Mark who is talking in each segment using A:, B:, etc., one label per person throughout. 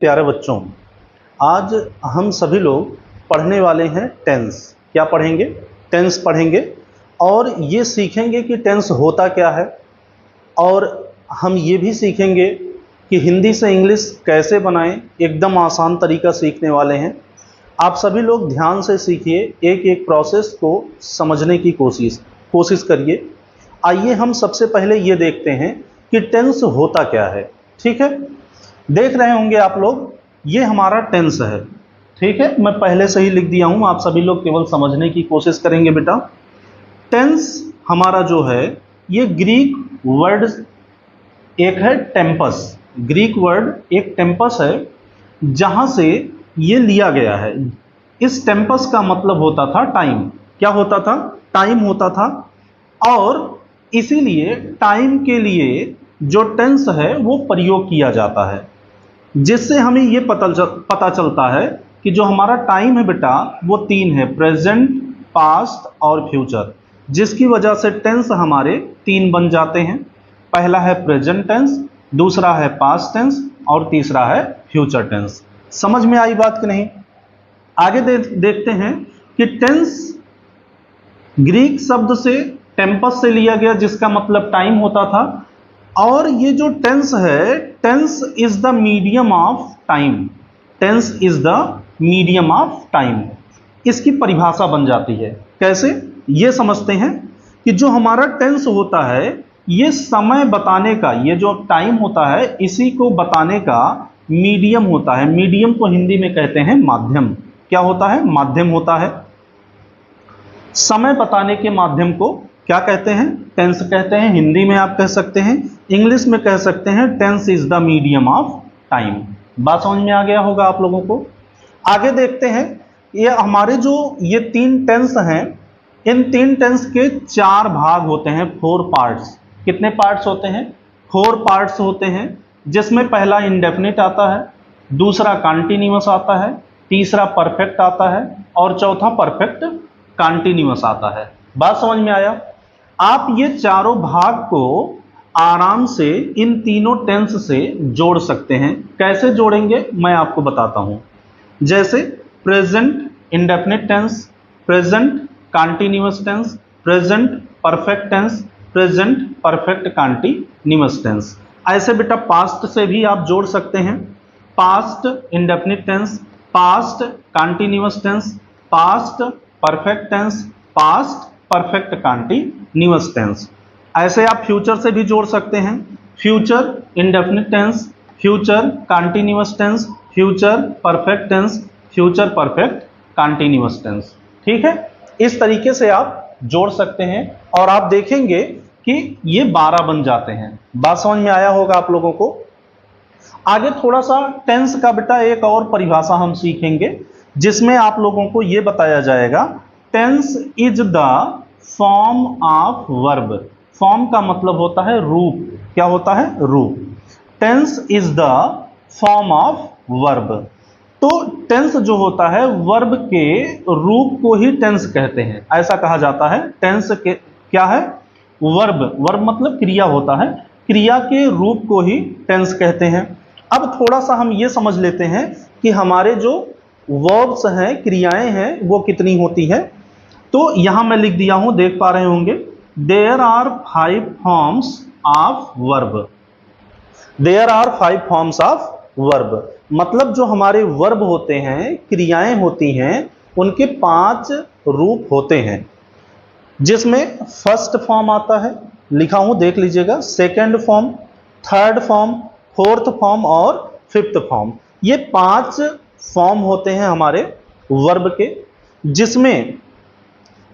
A: प्यारे बच्चों, आज हम सभी लोग पढ़ने वाले हैं टेंस। क्या पढ़ेंगे? टेंस पढ़ेंगे और ये सीखेंगे कि टेंस होता क्या है, और हम ये भी सीखेंगे कि हिंदी से इंग्लिश कैसे बनाएं। एकदम आसान तरीका सीखने वाले हैं। आप सभी लोग ध्यान से सीखिए, एक एक प्रोसेस को समझने की कोशिश करिए। आइए हम सबसे पहले ये देखते हैं कि टेंस होता क्या है। ठीक है, देख रहे होंगे आप लोग, ये हमारा टेंस है। ठीक है, मैं पहले से ही लिख दिया हूं, आप सभी लोग केवल समझने की कोशिश करेंगे बेटा। टेंस हमारा जो है, ये ग्रीक वर्ड एक है टेम्पस। ग्रीक वर्ड एक टेम्पस है, जहां से ये लिया गया है। इस टेम्पस का मतलब होता था टाइम। क्या होता था? टाइम होता था। और इसीलिए टाइम के लिए जो टेंस है वो प्रयोग किया जाता है, जिससे हमें ये पता चलता है कि जो हमारा टाइम है बेटा वो तीन है, प्रेजेंट, पास्ट और फ्यूचर, जिसकी वजह से टेंस हमारे तीन बन जाते हैं। पहला है प्रेजेंट टेंस, दूसरा है पास्ट टेंस और तीसरा है फ्यूचर टेंस। समझ में आई बात कि नहीं? आगे देखते हैं कि टेंस ग्रीक शब्द से टेम्पस से लिया गया, जिसका मतलब टाइम होता था। और ये जो टेंस है, tense is the medium of time. Tense is the medium of time, इसकी परिभाषा बन जाती है। कैसे? ये समझते हैं कि जो हमारा टेंस होता है, ये समय बताने का, ये जो टाइम होता है इसी को बताने का मीडियम होता है। मीडियम को हिंदी में कहते हैं माध्यम। क्या होता है? माध्यम होता है। समय बताने के माध्यम को क्या कहते हैं? टेंस कहते हैं। हिंदी में आप कह सकते हैं, इंग्लिश में कह सकते हैं, tense is the medium of time. बात समझ में आ गया होगा आप लोगों को। आगे देखते हैं, ये हमारे जो ये तीन टेंस हैं, इन तीन टेंस के चार भाग होते हैं, 4 पार्ट्स। कितने पार्ट्स होते हैं? 4 पार्ट्स होते हैं, जिसमें पहला इंडेफिनिट आता है, दूसरा कॉन्टिन्यूअस आता है, तीसरा परफेक्ट आता है और चौथा परफेक्ट कॉन्टिन्यूअस आता है। बात समझ में आया? आप ये चारों भाग को आराम से इन तीनों टेंस से जोड़ सकते हैं। कैसे जोड़ेंगे मैं आपको बताता हूं। जैसे present indefinite tense, present continuous tense, present perfect tense, present perfect continuous tense. ऐसे बेटा पास्ट से भी आप जोड़ सकते हैं। Past indefinite tense, past continuous tense, past perfect tense, past perfect continuous tense. ऐसे आप फ्यूचर से भी जोड़ सकते हैं। Future indefinite tense, future continuous tense, future perfect tense, future perfect continuous tense. ठीक है, इस तरीके से आप जोड़ सकते हैं और आप देखेंगे कि ये 12 बन जाते हैं। बात समझ में आया होगा आप लोगों को। आगे थोड़ा सा टेंस का बेटा एक और परिभाषा हम सीखेंगे, जिसमें आप लोगों को यह बताया जाएगा, tense is the form of verb. Form का मतलब होता है रूप। क्या होता है? रूप। Tense is the form of verb. तो टेंस जो होता है, वर्ब के रूप को ही टेंस कहते हैं। ऐसा कहा जाता है टेंस के क्या है? वर्ब। वर्ब मतलब क्रिया होता है, क्रिया के रूप को ही टेंस कहते हैं। अब थोड़ा सा हम ये समझ लेते हैं कि हमारे जो वर्ब्स हैं, क्रियाएं हैं, वो कितनी होती है। तो यहां मैं लिख दिया हूं, देख पा रहे होंगे, there are 5 forms of verb. There are 5 forms of verb. मतलब जो हमारे वर्ब होते हैं, क्रियाएं होती हैं, उनके 5 रूप होते हैं, जिसमें फर्स्ट फॉर्म आता है, लिखा हूं देख लीजिएगा, second form, third form, fourth form और फिफ्थ फॉर्म। ये 5 फॉर्म होते हैं हमारे वर्ब के, जिसमें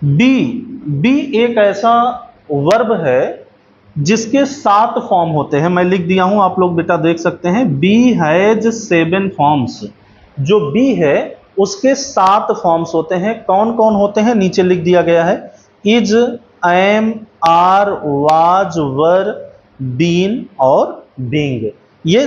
A: बी एक ऐसा वर्ब है जिसके 7 फॉर्म होते हैं। मैं लिख दिया हूं, आप लोग बेटा देख सकते हैं, बी हैज 7 फॉर्म्स। जो बी है उसके 7 फॉर्म्स होते हैं। कौन कौन होते हैं? नीचे लिख दिया गया है, is, am, are, was, were, been और बींग। ये